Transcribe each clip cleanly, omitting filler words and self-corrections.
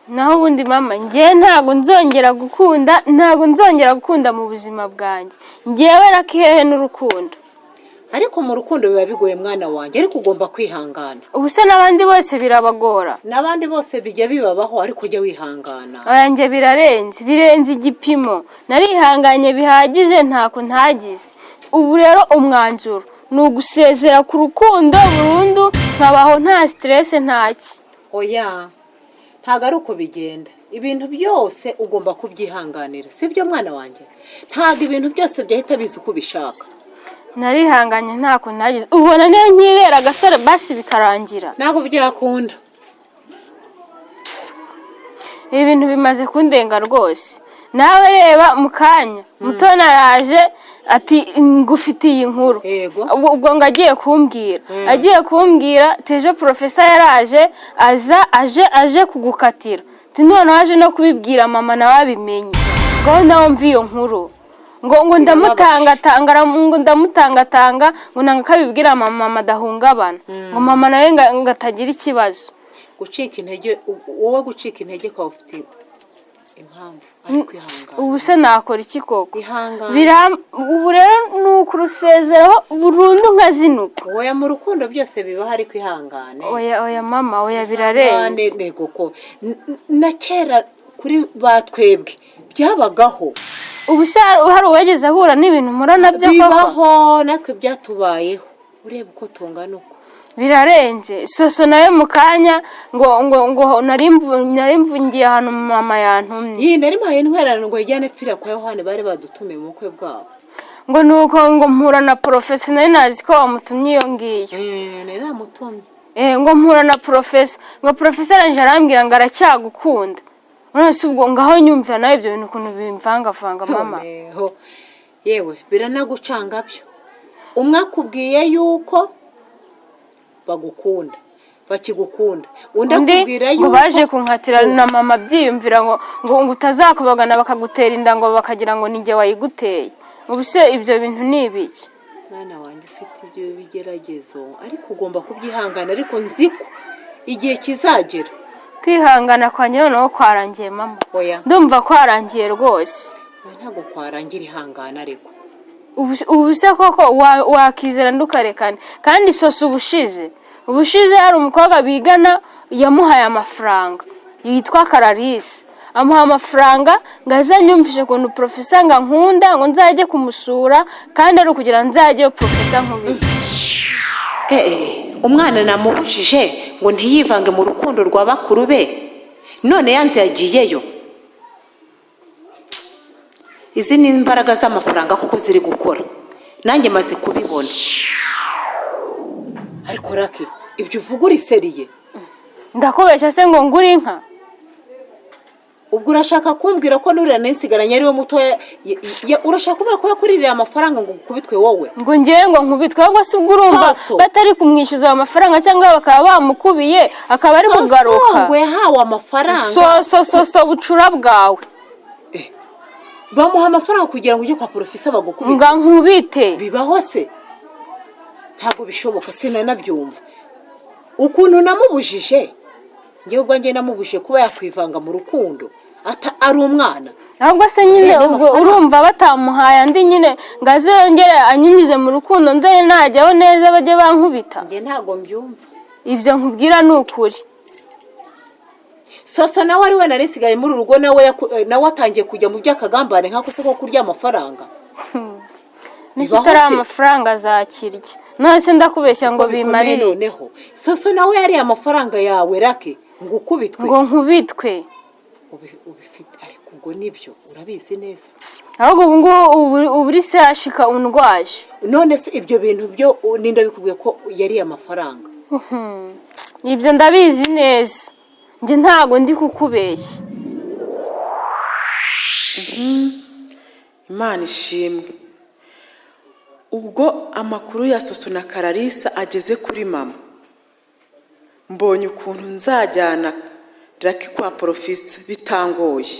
naho ubundi mama ngiye ntago nzongera gukunda mu buzima bwanjye ngiyewe rakihehe n'urukundo ariko mu rukundo biba bigoye mwana wanjye ariko ugomba kwihangana ubuse n'abandi bose birabagora n'abandi bose bijya bibabaho ariko ujya wihangana oyanjye birenze igipimo narihanganye bihagije ntako ntagize ubu rero umwanzuro ni ugusezera ku rukundo burundu nkabaho nta stress ntaki oya ntago ari uko bigenda ibintu byose ugomba kubyihanganira sibyo mwana wanjye ntago ibintu byose byahita biza uko ubishaka narihanganye ntako ntagize ubona niyo nkibera agasore basi bikarangira ntago byakunda ibi bintu bimaze kundenga rwose nawe reba mu kanya mutona araje ati ngufitiye inkuru ubwo ngo agiye kumbwira tejo professor yaraje aje kugukatira none waje no kubibwira mama nawe abimenye ngo nawe mvi iyo nkuru ngo ndamutangatanga ngo nanga kabibwira mama adahungabana ngo mama nawe ngatagira ikibazo gucika intege wowe gucika intege kwa ufite impamvu ari kwihangana ubu se nakora iki koko ihangana ubu rero nukurusezeraho burundu nkazinuka oya mu rukundo byose biba hari kwihangana oya mama oya birarenze nego ko na kera kuri batwebwe byabagaho ubu se hari uwageze ahura n'ibintu murana byo koko bibaho natwe byatubayeho ureba uko tungana uko birarenze soso nawe mu kanya ngo narimvungiye ahantu mama yantumye nari mpaye intwererano ngo yijyane pfira kwa Yohani bari badutumiye mu kwe bwabo ngo nuko ngo mpura na professor nari nazi ko wamutumye iyo ngiyo nari namutumye ngo mpura na professor ngo professor anje arambwira ngo aracyagukunda none ubwo ngaho nyumvira nawe ibyo bintu kuntu bimvangavanga mama yewe biranagucanga byo umwe akubwiye yuko bagukunda bakigukunda undi akubwira yuko baje kunkatira na mama byiyumvira ngo utazakubagana bakagutera inda ngo bakagira ngo ninjye wayiguteye ubuse ibyo bintu nibiki mwana wanjye ufite ibyo bigeragezo ariko ugomba kubyihangana ariko nziko igihe kizagera kwihangana kwanjye noneho kwarangiye mama ndumva kwarangiye rwose ntabwo kwarangira ihangana ariko ubuse koko wakizera ndukarekane kandi soso ubushize hari umukobwa bigana yamuhaye amafaranga yitwa Kararisi amuha amafaranga ngaza nyumvishe ko no professor nga nkunda ngo nzajye kumusura kandi ari kugira nzajye professor nkubise umwana namubujije ngo ntiyivange mu rukundo rwa bakuru be none yanze yagiyeyo izi ni imbaraga z'amafaranga kuko ziri gukora nanjye maze kubibona ariko raki ibyo uvuga uriseriye ndakubeshya se ngo nguri inka ubwo urashaka kumbwira ko nurira nesigaranye ari we mutoya urashaka kubera ko yakuririra amafaranga ngo gukubitwe wowe ngo ngiye ngo nkubitwe ahubwo se ubwo urumva batari kumwishyuza amafaranga cyangwa bakaba bamukubiye akaba ari kugaruka ngo yahawe amafaranga so bucura bwawe bamuha amafaranga kugira ngo ujye kwa professor bagukubite nga nkubite bibaho se ntabwo bishoboka sinanabyumva ukuntu namubujije ngiye ubwanjye namubujije kuba yakwivanga mu rukundo ari umwana ahubwo se nyine ubwo urumva batamuhaye andi nyine ngaze yongere anyinjize mu rukundo nzaye najyaho neza bajye bankubita nge ntago mbyumva ibyo nkubwira ni ukuri soso nawe ari we narisigaye muri urugo nawe atangiye kujya mu by'akagambane nk'ako se ko kurya amafaranga n'ikitari amafaranga azakirya none se ndakubeshya ngo bimarire noneho soso nawe yari amafaranga yawe rake ngo ukubitwe ngo nkubitwe ubifite ariko ubwo nibyo urabizi neza ahubwo ubu uri se yashika undwaje none se ibyo bintu byo ninda bikubwiye ko yari amafaranga ibyo ndabizi neza njye ntago ndi kukubeshya Imana ishimwe ubwo amakuru ya Soso na Kararisa ageze kuri mama mbonye ukuntu nzajyana Raki kwa professor bitangoye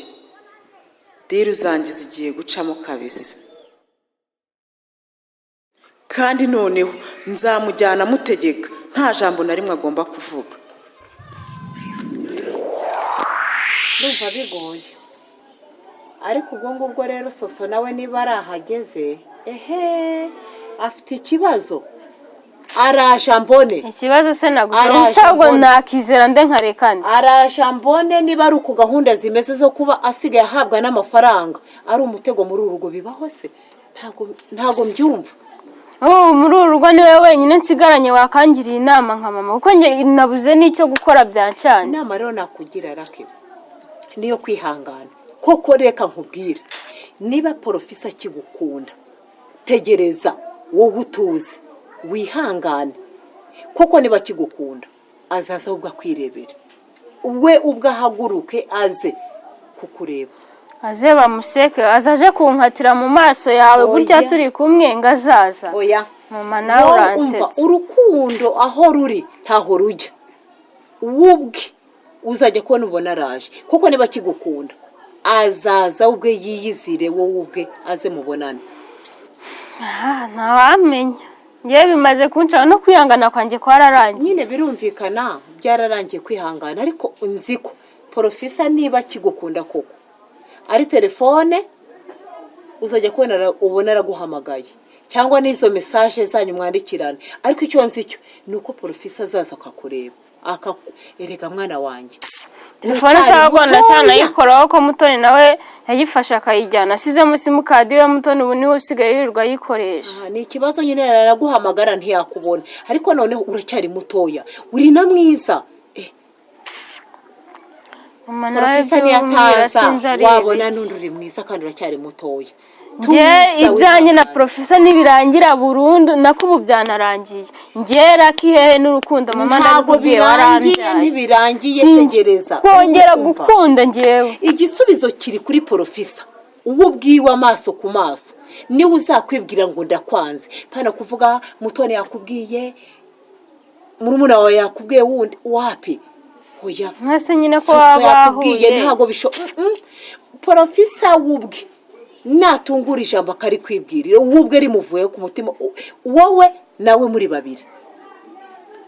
dero zanjye zigiye gucamo kabisa kandi noneho nzamujyana mutegeka nta jambo na rimwe agomba kuvuga ndumva bigoye ariko ubwo ngubwo rero soso nawe niba arahageze afite ikibazo araje mbone ikibazo se nagusa usabwo nakizera nde nkarekane araje mbone niba ari uko gahunda zimeze zo kuba asigaye ahabwa n'amafaranga ari umutego muri urugo bibaho se ntago mbyumva muri urugo niwe wenyine nsigaranye wakangiriye inama nka mama kuko nge nabuze n'icyo gukora byancanze inama rero nakugira rake niyo kwihangana koko reka nkubwira niba porofisa kigukunda tegereza wowe utuze wihangane kuko niba kigukunda azaza ubwo akwirebera we ubwo ahaguruke aze kukureba aze bamuseke azaje kunkatira mu maso yawe gutya turi kumwe ngazaza oya mama nawe uransetse urukundo aho ruri ntaho rujya ubwe uzajya kubona ubona araje kuko niba kigukunda azaza ubwe yiyizire wowe ubwe aze mubonane ntawamenya ngewe bimaze kunshaka no kwihangana kwanjye kwararangiye nyine birumvikana byararangiye kwihangana ariko nzi ko porofisa niba kigukunda koko ari telefone uzajya kubona ubona araguhamagaye cyangwa n'izo mesaje zanyu mwandikirana ariko icyo nzi cyo ni uko porofisa azaza akakureba erega mwana wanjye telefone cyangwa cyane ayikoraho ko mutoni nawe yayifashe akayijyana asizemo simukadi we mutoni ubu niwe usigaye yirirwa ayikoresha ni ikibazo nyine araguhamagara ntiyakubona ariko noneho uracyari mutoya uri na mwiza porofisa niyataza wabona n'undi uri mwiza kandi uracyari mutoya nge ibyanjye na porofisa nibirangira burundu nako ubu byanarangiye nge raki hehe n'urukundo mama ndabwiye warambyaye ntibirangiye tegereza kongera gukunda ngewe igisubizo kiri kuri porofisa uwo bwiwe amaso ku maso niwe uzakwibwira ngo ndakwanze pana kuvuga mutoni yakubwiye murumuna wawe yakubwiye wundi wapi oya mwese nyine ko wabahuye ntago bisho porofisa wubwe natungura ijambo akari kwibwirira ubwe rimuvuye ku mutima wowe nawe muri babiri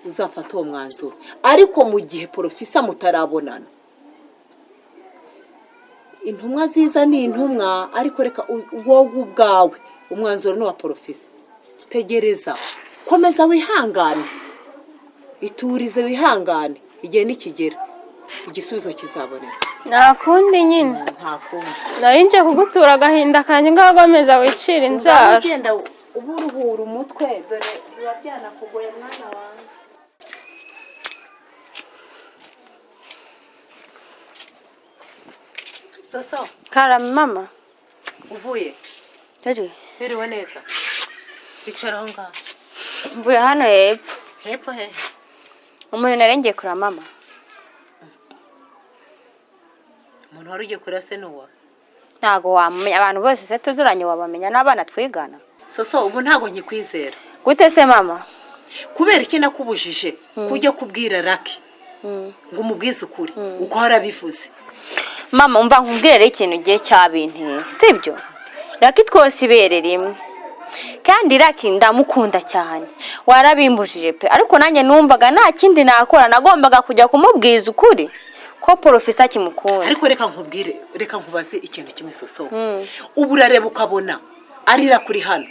uzafata uwo mwanzuro ariko mu gihe porofisa mutarabonana intumwa ziza ni intumwa ariko reka wowe ubwawe umwanzuro ni wa porofisa tegereza komeza wihangane iturize wihangane igihe nikigera igisubizo kizaboneka nakundi nyine ntakundi nari nje kugutura agahinda kanjye ngagomeza wicira inzara ugenda uburuhura umutwe dore biba byanakugoye mwana wanjye soso karame mama uvuye biriwe neza bicara aho ngaho mvuye hano hepfo hehe umuntu narengeye kura mama umuntu wari ugiye kurira se n'uwa ntago wamenya abantu bose se tuzuranye wabamenya n'abana twigana soso ubu ntago nkikwizera gute se mama kubera iki nakubujije kujya kubwira raki ngo umubwize ukuri uko harabivuze mama umva nkubwire ikintu giye cyabinteye sibyo raki twose ibere rimwe kandi raki ndamukunda cyane warabimbujije pe ariko nanjye numvaga nta kindi nakora nagombaga kujya kumubwiza ukuri ko porofisa kimukunda ariko reka nkubwire reka nkubaze ikintu kimwe soso ubu urareba ukabona arira kuri hano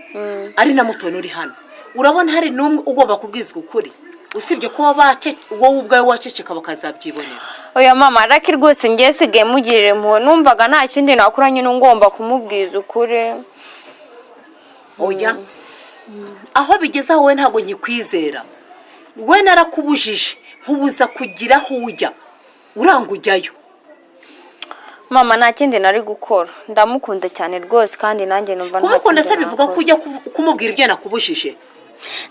ari na mutoni uri hano urabona hari n'umwe ugomba kubwizwa ukuri usibye ko wowe ubwawe waceceka bakazabyibonera oya mama raki rwose ngiye sigaye mugirire impuhwe numvaga nta kindi nakora nyine ngomba kumubwiza ukuri oya aho bigeze wowe ntabwo nyikwizera we narakubujije nkubuza kugira aho ujya uranga ujyayo mama nta kindi nari gukora ndamukunda cyane rwose kandi nanjye numva nta kumukunda se bivuga ko ujya kumubwira ibyo nakubujije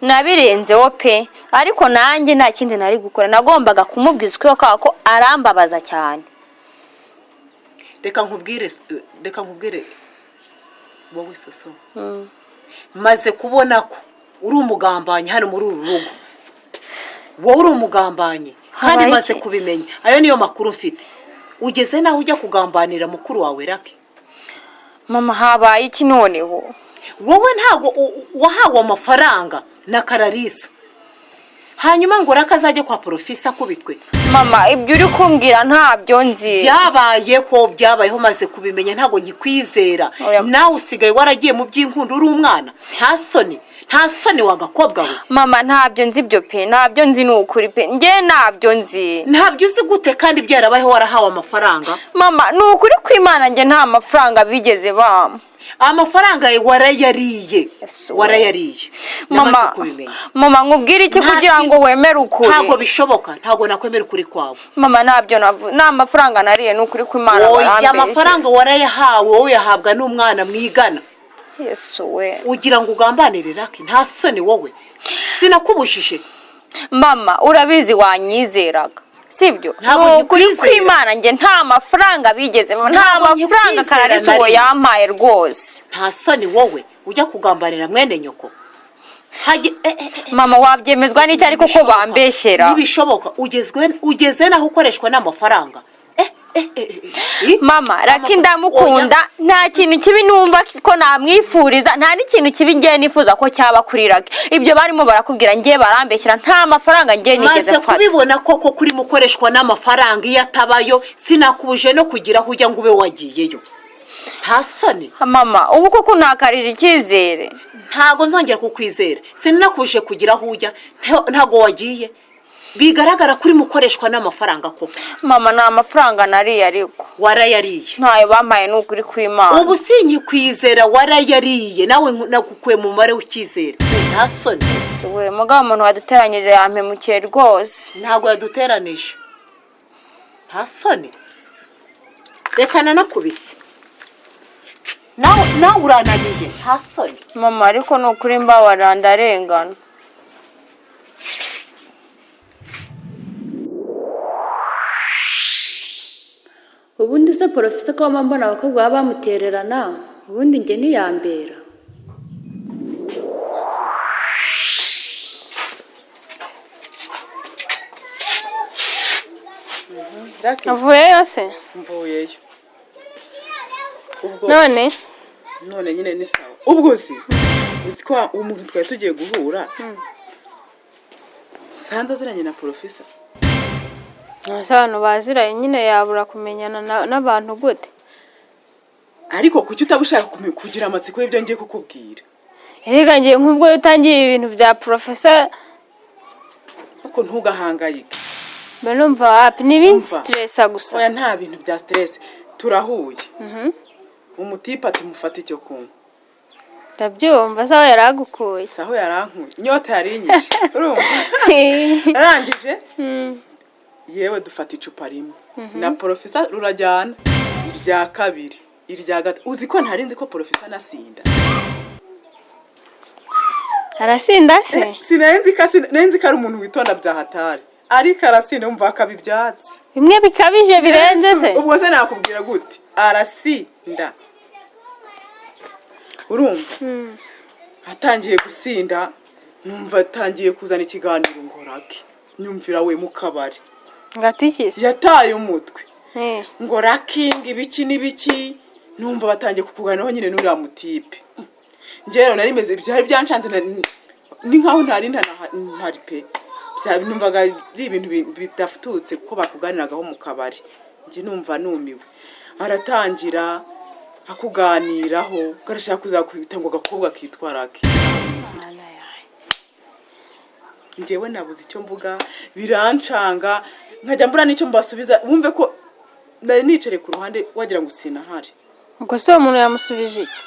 nabirenzeho pe ariko nanjye nta kindi nari gukora nagombaga kumubwiza ukuri ko arambabaza cyane reka nkubwire wowe soso maze kubona ko uri umugambanyi hano muri uru rugo wowe uri umugambanyi kandi maze kubimenya ayo niyo makuru mfite ugeze naho ujya kugambanira mukuru wawe rake mama habaye iki noneho wowe ntago wahawe amafaranga na Kararisa hanyuma ngo raka azajye kwa porofisa kubitwe mama ibyo uri kumbwira ntabyo nzi. Byabayeho maze kubimenya ntago nyikwizera. Nawe usigaye waragiye mu by'inkundo uri umwana. Nta soni wagakobwa we. Mama ntabyo nzi byo pe, ntabyo nzi n'ukuri pe. Nge ntabyo nzi. Ntabyo uzi gute kandi byarabayeho warahawe amafaranga? Mama n'ukuri kw'Imana nge nta mafaranga bigeze bampa. Amafaranga ye warayariye. Mama nkubwira iki kugira ngo wemere ukuri? Ntago bishoboka, ntago nakwemera ukuri kwawe. Mama ntabyo nta mafaranga nariye n'ukuri kw'Imana barambeshye. Oya amafaranga warayahawe, wowe yahabwa n'umwana mwigana. Yesu we. Ugira ngo ugambanire Lucky, nta soni wowe. Sinakubujije. Mama urabizi wanyizeraga. Sibyo? Kuri kw'Imana nge nta mafaranga bigeze. Nta mafaranga Kararisa uwo yampaye rwose. Nta soni wowe ujya kugambanira mwene nyoko. Mama wabyemezwa n'iki ariko ko bambeshyera? Nibishoboka ugeze naho ukoreshwa n'amafaranga. Mama Lucky ndamukunda, nta kintu kibi numva ko namwifuriza, nta n'ikintu kibi ngiye nifuza ko cyaba kuri Lucky. Ibyo barimo barakubwira ngiye barambeshyira, nta mafaranga ngiye nigeze mfata. Maze kubibona koko kuri mukoreshwa n'amafaranga iyo atabayo, sinakubuje no kugira aho ujya ngo ube wagiyeyo. Nta soni. Mama ubu koko nakarije icyizere. Ntago nzongera kukwizera. Sinakubuje kugira aho ujya, ntago wagiye. Bigaragara kuri mukoreshwa n'amafaranga koko. Mama nta mafaranga nariye ariko. Warayariye. Ntayo bampaye n'ukuri kw'Imana. Ubu sinyikwizera warayariye, nawe nagukuye mu mare w'ikizere. Nta soni. We mugabo umuntu waduteranyije yampemukiye rwose. Ntago yaduteranije. Nta soni. Rekana nakubise. Nawe urananiye. Nta soni. Mama ariko n'ukuri mbabara ndarengana. Ubundi se porofisa ko mbona abakobwa baba bamutererana, ubundi nge ntiyambera. Avuyeyo se? Mvuyeyo. None nyine ni sawa. Ubwo uzi ko umuntu twari tugiye guhura. Sanza ziranye na porofisa. Abantu baziraye nyine yabura kumenyana n'abantu gute? Ariko kuki utabushaka kugira amatsiko y'ibyo ngiye kukubwira? Erega ngiye nk'ubwo utangiye ibintu bya professor uko ntugahangayike. Numva wapi n'ibindi stress gusa. Oya nta bintu bya stress, turahuye. Umutipa tumufata icyo kumwe. Ndabyumva saho yaragukuye. Saho yarankuye. Inyota yari inyishe. Urumva? Arangije? Yewe dufata icupa rimwe. Na porofisa rurajyana. Irya kabiri, irya gatatu. Uzi ko ntarinzi ko porofisa nasinda. Arasinda se? Sinenzi ko ari umuntu witonda bya hatari. Ariko arasinda umva akabibyatsi. Bimwe bikabije birenze se? Ubwo se nakubwira gute? Arasinda. Urumva? Atangiye gusinda, numva atangiye kuzana ikiganiro ngo Lucky. Nyumvira we mu kabari. Ngatikise. Yataye umutwe. Ngo Lucky ibiki n'ibiki, numva batangiye kukuganiraho nyine n'uriya mutipe. Njyewe nari meze byari byanshanze ni nkaho ntari pe. Numvaga ari ibintu bidafututse kuko bakuganiragaho mu kabari. Nje numva numiwe. Aratangira akuganiraho, garashaka kuzakubita ngo gakobwa kitwa Lucky. Njyewe nabuze icyo mvuga, birancanga, nkajya mbura n'icyo mbasubiza, wumve ko nari nicare ku ruhande wagira ngo sinahari. Ubwo se umuntu yamusubije iki?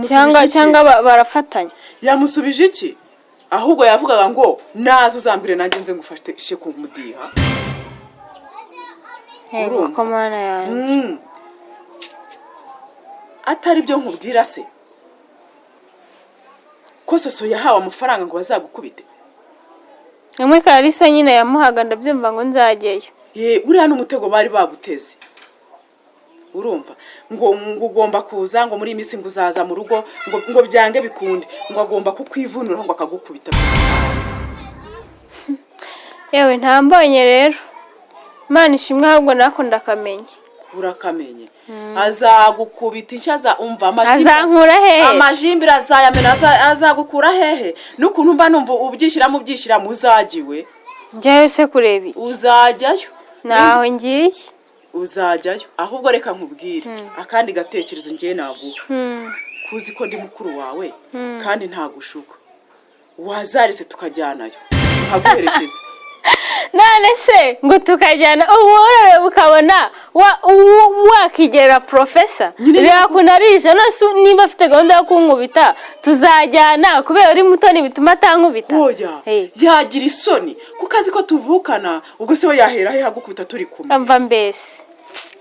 Cyangwa barafatanya. Yamusubije iki? Ahubwo yavugaga ngo nazo uzambire nanjye nze ngufashe ku mudiha. Yego ko mana yanjye. Atari byo nkubwira se. Ko soso yahawe amafaranga ngo bazagukubite. Namwe Kararisa nyine yamuhaga ndabyumva ngo nzageyo. Uriya n'umutego bari baguteze. Urumva ngo ugomba kuza ngo muri imisi ngo uzaza mu rugo ngo byange bikunde ngo agomba kukwivunura ngo akagukubita. Yewe ntambonye rero. Imana ishimwe ahubwo nako ndakamenye. Urakamenye. Azagukubita inshaza umva amajimbi. Azankura hehe? Amajimbi azayamena azagukura hehe? Nukuntu mba numva ubyishyira mu uzagiwe. njyayo se kureba iki? uzajyayo naho ngiye. uzajyayo ahubwo reka nkubwire akandi gatekerezo ngiye naguha kuzi ko ndi mukuru wawe kandi ntagushuka wazarese tukajyanayo nkaguherekeza. none se ngo tukajyana ubu wowe ukabona wakigera profesa reba kunarije nose niba afite gahunda yo kunkubita tuzajyana kubera uri mutoni bituma atankubita. oya yagira isoni kuko azi ko tuvukana ubwo se we yahera he hagukubita turi kumwe. amva mbese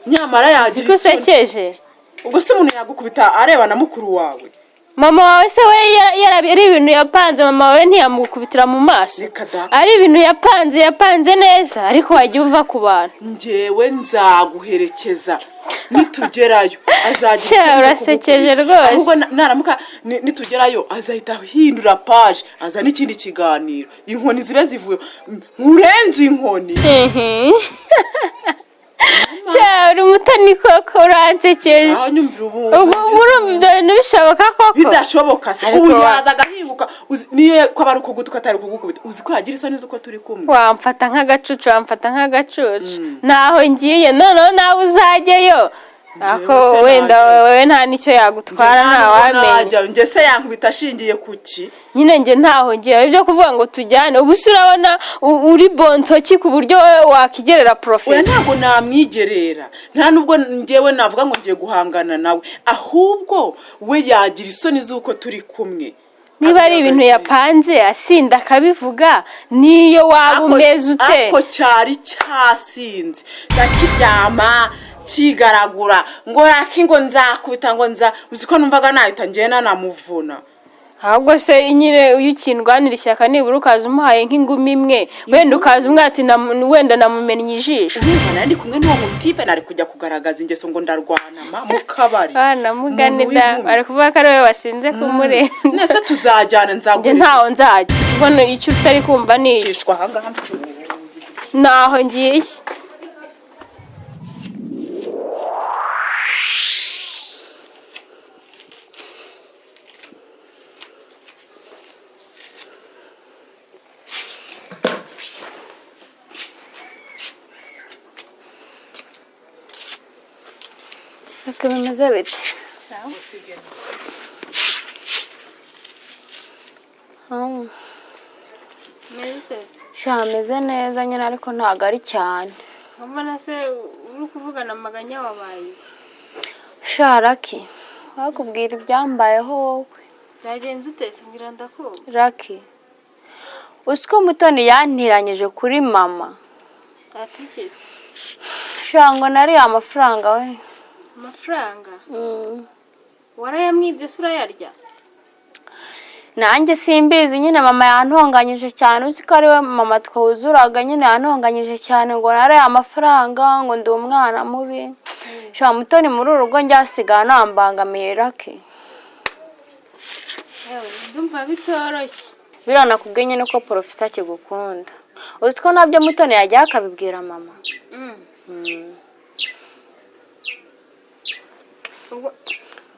nyamara yagira isoni sikusekeje ubwo se umuntu yagukubita areba na mukuru wawe. mama wawe se we ari ibintu yapanze mama wawe ntiyamukubitira mu maso ari ibintu yapanze neza ariko wajya uva ku bantu. njyewe nzaguherekeza nitugerayo azagira urasekeje rwose ahubwo naramuka nitugerayo azahita hindura page azana ikindi kiganiro inkoni zibe zivuye nkurenze inkoni. uri mutoni koko uransekeje. urumva ibyo bintu bishoboka koko? bidashoboka se ubu yaza agahinguka niyo ko bari kugutuka atari kugukubita uzi ko yagira isoni zuko turi kumwe. wamfata nk'agacucu naho ngiye noneho nawe uzajyeyo ako wenda wewe nta nicyo yagutwara ntawamenya. njye se yankubita ashingiye kuki nyine njye ntaho ngiye ibyo kuvuga ngo tujyane ubu se urabona uri bonsoki ku buryo wakigerera profesa. ntabwo namwigerera nta nubwo njyewe navuga ngo ngiye guhangana nawe ahubwo we yagira isoni z'uko turi kumwe. niba ari ibintu yapanze asinda akabivuga niyo waba umeze ute. ako cyari cyasinze ndakiryama kigaragura ngo raki ngo nzakubita ngo uzi ko numvaga nahita ngena namuvuna. ahubwo se nyine uyu kindwanira ishyaka nibura ukaza umuhaye nk'ingumi imwe wenda ukaza umwati wenda namumennye ijisho. nari kumwe n'uwo mutipe nari kujya kugaragaza ingeso ngo ndarwanama mu kabari. namuganida bari kuvuga ko ari we wasinze kumureba. nese tuzajyana njye ntaho nzajya ubona icyo utari kumva ni iki. naho ngiye bimeze bite? ameze neza nyine ariko ntabwo ari cyane. mbona se uri kuvugana amaganya wabaye Raki bakubwira ibyambayeho wowe byagenze utese ngira ndakumva. Raki uzi ko mutoni yantiranyije kuri mama atikeze ngo nari amafaranga we. amafaranga warayamwibye se urayarya? nanjye simbizi nyine mama yantonganyije cyane uzi ko ari we mama twuzuraga nyine yantonganyije cyane ngo nari amafaranga ngo ndi umwana mubi. mutoni muri uru rugo njyasiga nambangamiye Raki. ndumva bitoroshye. biranakubwiye nyine ko profesa kigukunda uzi ko nabyo mutoni yajya akabibwira mama.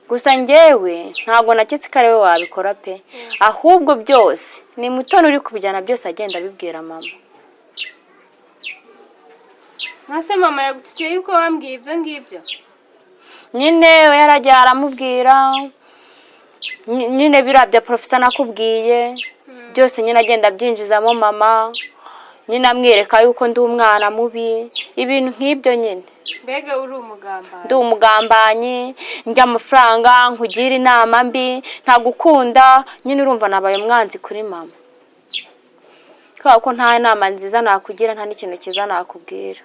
gusa njyewe ntabwo naketse ko ari we wabikora pe ahubwo byose ni mutoni uri kubijyana byose agenda abibwira mama. ntase mama yagutukiye yuko wambwiye ibyo ngibyo? nyine we yaragiye aramubwira nyine biriya bya profesa nakubwiye byose nyine agenda abyinjizamo mama nyine amwereka yuko ndi umwana mubi ibintu nk'ibyo nyine. mbega uri umugambanyi? ndi umugambanyi njya amafaranga nkugira inama mbi ntagukunda nyine urumva nabaye umwanzi kuri mama kubera ko nta nama nziza nakugira nta n'ikintu cyiza nakubwira.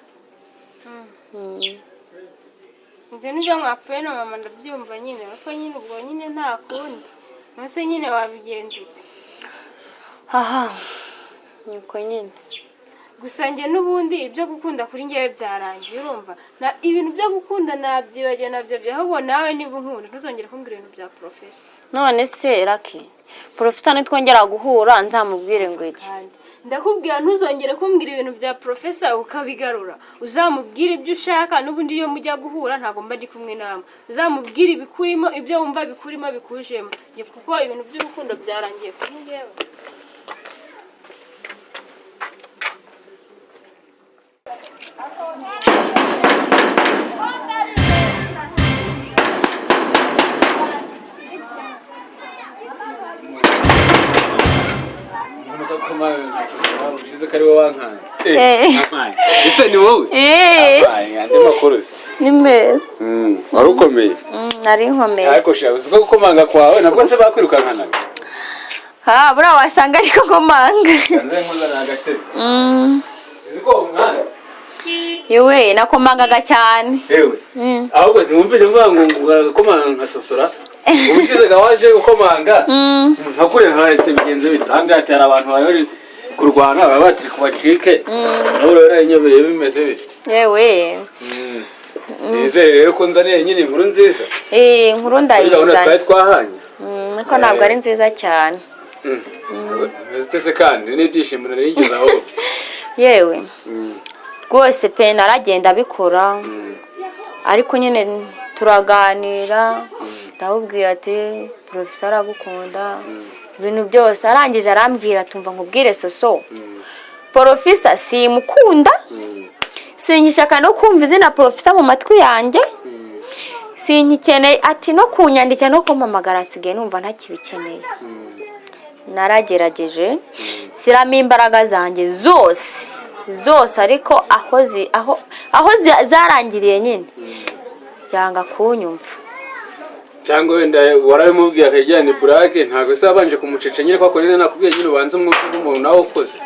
ibyo nibyo mwapfuye na mama ndabyumva nyine ariko nyine ubwo nyine nta kundi nose nyine wabigenza ute? niko nyine gusa njye n'ubundi ibyo gukunda kuri njyewe byarangiye urumva ibintu byo gukunda nabyibagiye nabyo ahubwo nawe niba unkunda ntuzongere kumbwira ibintu bya profesa. none se Raki profesa nitwongera guhura nzamubwire ngo iki? ndakubwira ntuzongere kumbwira ibintu bya profesa ukabigarura uzamubwira ibyo ushaka n'ubundi iyo mujya guhura ntago mba ndi kumwe nawe uzamubwira ibikurimo ibyo wumva bikurimo bikujemo kuko ibintu by'urukundo byarangiye kuri njyewe. ushize ko ari wowe wankanze. Ese ni wowe? Andi makuru se? Ni meza. Wari ukomeye? Nari nkomeye. Ariko shawe uziko gukomanga kwawe nabwo se bakwirukankanaga? Buriya wasanga ariko nkomanga. Nze nkuzana agatebe. Uziko umwana? Yewe nakomangaga cyane. Yewe. Ahubwo ntimwumvise mvuga ngo gukomanga nkasosora. Ubushize gawaje gukomanga. Ntakure hahise bigenze bitanga ati hari abantu bari kurwana baba batiri kubacike. Naho rero inyobeye bimeze bite? Yewe. Nizere ko nzaniye nyine inkuru nziza. Inkuru ndayizanye. Twari twahanye. Ariko ntabwo ari nziza cyane. Zitese kandi n'ibyishimo narigize aho. Yewe. Rwose pe naragenda bikora. Ariko nyine turaganira. Ndabubwira ati professor aragukunda. Ibintu byose arangije arambwira tumva nkubwire soso. Professor simukunda. Sinyishaka no kumva izina professor mu matwi yanjye. Sinyikeneye ati no kunyandika no kumpamagara sigaye numva ntakibikeneye. Naragerageje siramo imbaraga zanjye zose ariko aho zarangiriye nyine cyanga kunyumva. Cyangwa wenda warabimubwiye akajyana burake ntago se abanje kumucece nyine kwako nyine nakubwiye nyine ubanze umuntu nawe ukoze.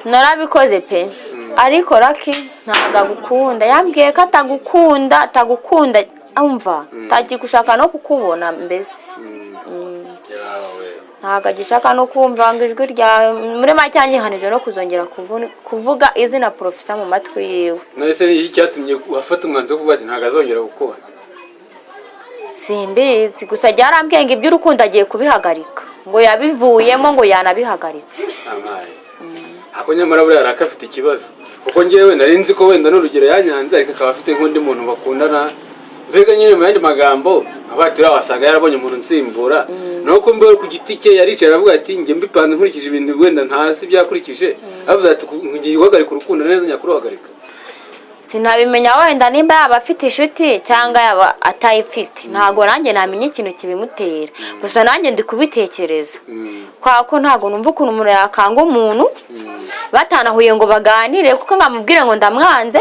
Narabikoze pe ariko Lucky ntago agukunda. Yambwiye ko atagukunda umva tagikushaka no kukubona mbese. Ntago agishaka no kumva ngo ijwi rya muri macyanyihanije no kuzongera kuvuga izina professor mu matwi yiwe. Nese iki cyatumye wafata umwanzo kuvuga ati ntago azongera gukora? Simbizi gusa yarambwiye ngo iby'urukundo agiye kubihagarika ngo yabivuyemo ngo yanabihagaritse. Ako nyamara buri arakafite ikibazo kuko ngewe nari nzi ko wenda n'urugero yanyanze ariko akaba afite nk'undi muntu bakundana. Mbega nyine mu yandi magambo abatira wasanga yarabonye umuntu nsimbura nuko mbere ku giti cye yaricaye aravuga ati nge mbipanze nkurikije ibintu wenda ntazi byakurikije avuga ati ngiye guhagarika urukundo neza nyakuruhagarika. Sinabimenya wenda nimba yaba afite inshuti cyangwa yaba atayifite. Ntago nanjye namenye ikintu kibimutera gusa nanjye ndi kubitekereza kwako ntago numva ukuntu umuntu yakanga umuntu batanahuye ngo baganire kuko ngamubwire ngo ndamwanze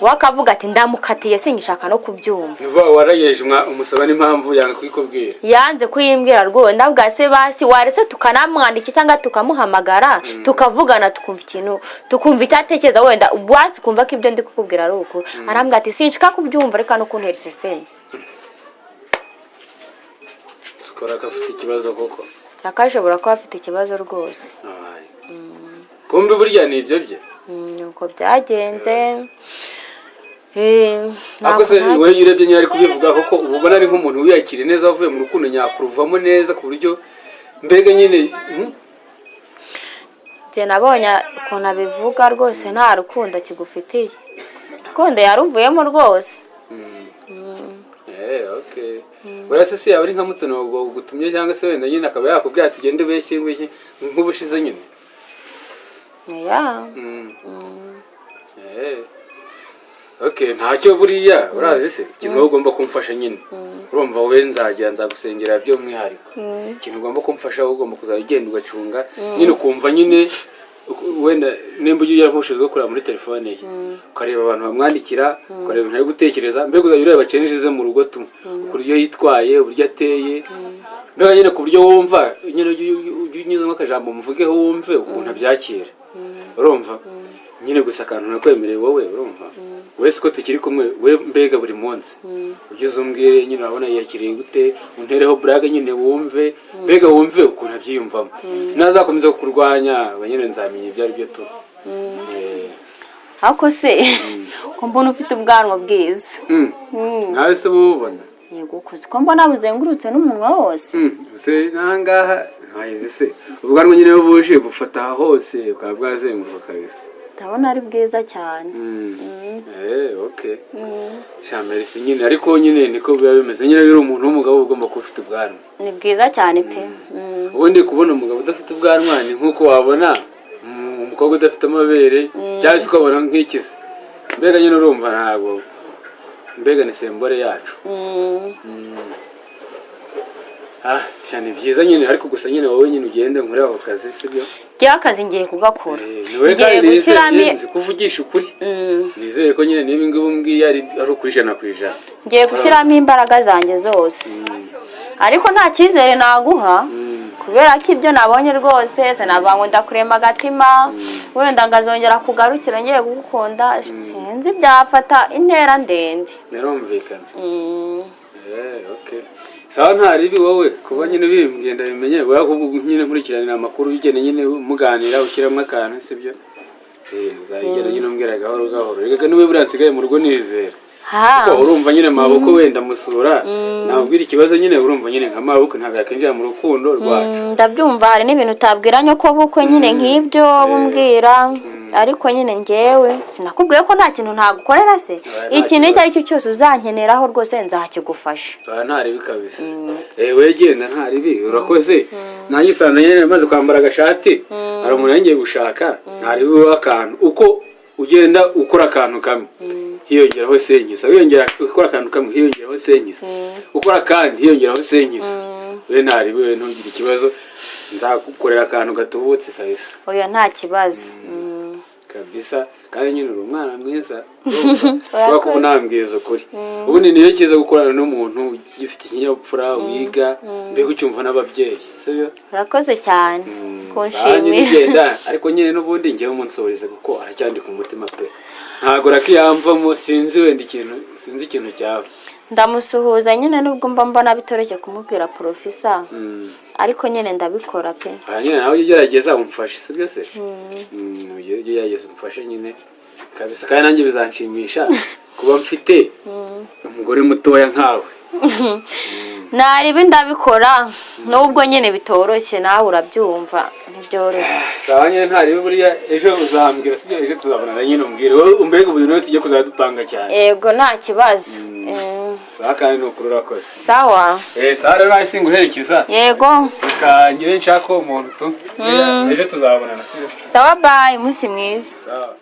wakavuga ati ndamukatiye singishaka no kubyumva. Niva warayeje umusaba n'impamvu yanga kwikubwira. Yanze kuyimbwira rwo ndavuga se basi warese tukanamwandika cyangwa tukamuhamagara tukavugana tukumva ikintu tukumva icyatekereza wenda bwasi kumva ko ibyo ndi kukubwira ari uko. Arambwira ati sinshaka kubyumva reka no kuntera iseseme. Skora kafite ikibazo koko. Nakashobora ko afite ikibazo rwose. Kumbe burya ni ibyo bye. Nuko byagenze. Ako se wewe urebye nyari kubivuga koko ubona ari nk'umuntu wiyakire neza wavuye mu rukundo nyakuruvamo neza ku buryo mbega nyine je nabonye ukuntu abivuga rwose nta rukundo kigufitiye. Rukundo yaruvuyemo rwose. Okay. Urase se yaba ari nka mutono gutumye cyangwa se wenda nyine akaba yakubwira ati gende beshye ngwiki nk'ubushize nyine. Okay, ntacyo buriya urazi se kintu ugomba kumfasha nyine. Urumva we nzagusengera byo mwihariko. Kintu ugomba kumfasha ugomba kuzagenda ugacunga nyine ukumva nyine wenda nimba ugiye nkushizwe kuri muri telefone ye. Ukareba abantu bamwandikira, ukareba ntari gutekereza mbega uzabireba cenjize mu rugo tu. Kuryo yitwaye, uburyo ateye. Mbega nyine ku buryo wumva nyine unyuze nk'akajambo muvugeho wumve ukuntu abyakira. Urumva nyine gusa kantu nakwemereye wowe urumva. Wese ko tukiri kumwe we mbega buri munsi. Ugize umbwire nyine urabona yakiriye gute untereho brag nyine wumve mbega wumve ukuntu abyiyumvamo. Nazakomeza kurwanya abanyene nzamenye ibyo ari byo tu. Ako se ko mbona ufite ubwanwa bwiza. Nawe se bubona. Yego koze ko mbona buzengurutse n'umunwa wose. Use nangaha ntayize se. Ubwanwa nyine buje bufata hose bwa bwazenguruka kabisa. Ndabona ari bwiza cyane. Okay. Shamerisi nyine ariko nyine niko biba bimeze nyine biri umuntu w'umugabo ugomba kufite ubwanwa. Ni bwiza cyane pe. Ubundi kubona umugabo udafite ubwanwa ni nkuko wabona umukobwa udafite amabere cyangwa se ukabona nk'ikize. Mbega nyine urumva ntago mbega ni sembore yacu. cyane byiza nyine ariko gusa nyine wowe nyine ugende nkore ako kazi sibyo njyewe akazi ngiye kugakora ngiye gushyiramo kuvugisha ukuri nizere ko nyine niba ingibi mbwiye ari ukuri 100%. Ngiye gushyiramo imbaraga zanjye zose ariko nta cyizere naguha kubera ko ibyo nabonye rwose sinavuga ngo ndakurema agatima wenda ngazongera kugarukira ngiye kugukunda sinzi byafata intera ndende narumvikana okay sawa ntaribi wowe kuba nyine bimbwiye ndabimenye wowe nyine nkurikiranira amakuru bigene nyine muganira ushyiramo akantu sibyo uzagenda nyine umbwira gahoro gahoro reka niwe buransigaye mu rugo nizera kuko urumva nyine maboko wenda musura nabwira ikibazo nyine urumva nyine nka maboko ntabwo yakinjira mu rukundo rwacu ndabyumva hari n'ibintu utabwiranye ko bukwe nyine nk'ibyo bumbwira ariko nyine njyewe sinakubwiye ko nta kintu ntagukorera se ikintu icyo ari cyo cyose uzankeneraho rwose nzakigufasha ntaribi kabisa we genda ntaribi urakoze nanjye usanze nyine maze kwambara agashati hari umuntu yangiye gushaka ntaribi w'akantu uko ugenda ukora akantu kamwe hiyongeraho senkisa wiyongera ukora akantu kamwe hiyongeraho senkisa ukora kandi hiyongeraho senkisa we ntaribi we ntugire ikibazo nzagukorera akantu gatubutse kabisa oya nta kibazo kabisa kandi nyine uri umwana mwiza kuko unambwiza ukuri ubundi niyo kiza gukorana n'umuntu ugifite ikinyabupfura wiga mbega ucyumva n'ababyeyi sibyo urakoze cyane kunshimira ariko nyine n'ubundi ngewe umunsoborize kuko aracyandika umutima pe ntago rakiyamvamo sinzi wenda ikintu cyaba ndamusuhuza nyine nubwo mbona bitoroshye kumubwira profesa ariko nyine ndabikora pe nyine nawe ugerageza umfashe sibyo se ugerageza umfashe nyine kabisa kandi nanjye bizanshimisha kuba mfite umugore mutoya nkawe naribi ndabikora nubwo nyine bitoroshye nawe urabyumva ntibyoroshye sawa nyine ntaribi buriya ejo uzambwira sibyo ejo tuzabonana nyine umbwire wowe umbega ubu nawe tujye kuzadupanga cyane yego nta kibazo sawa kandi nukuri urakoze sawa sawa rero nahise nguherekeza yego tukangire nshaka uwo muntu tu ejo tuzabonana sibyo sawa bye umunsi mwiza sawa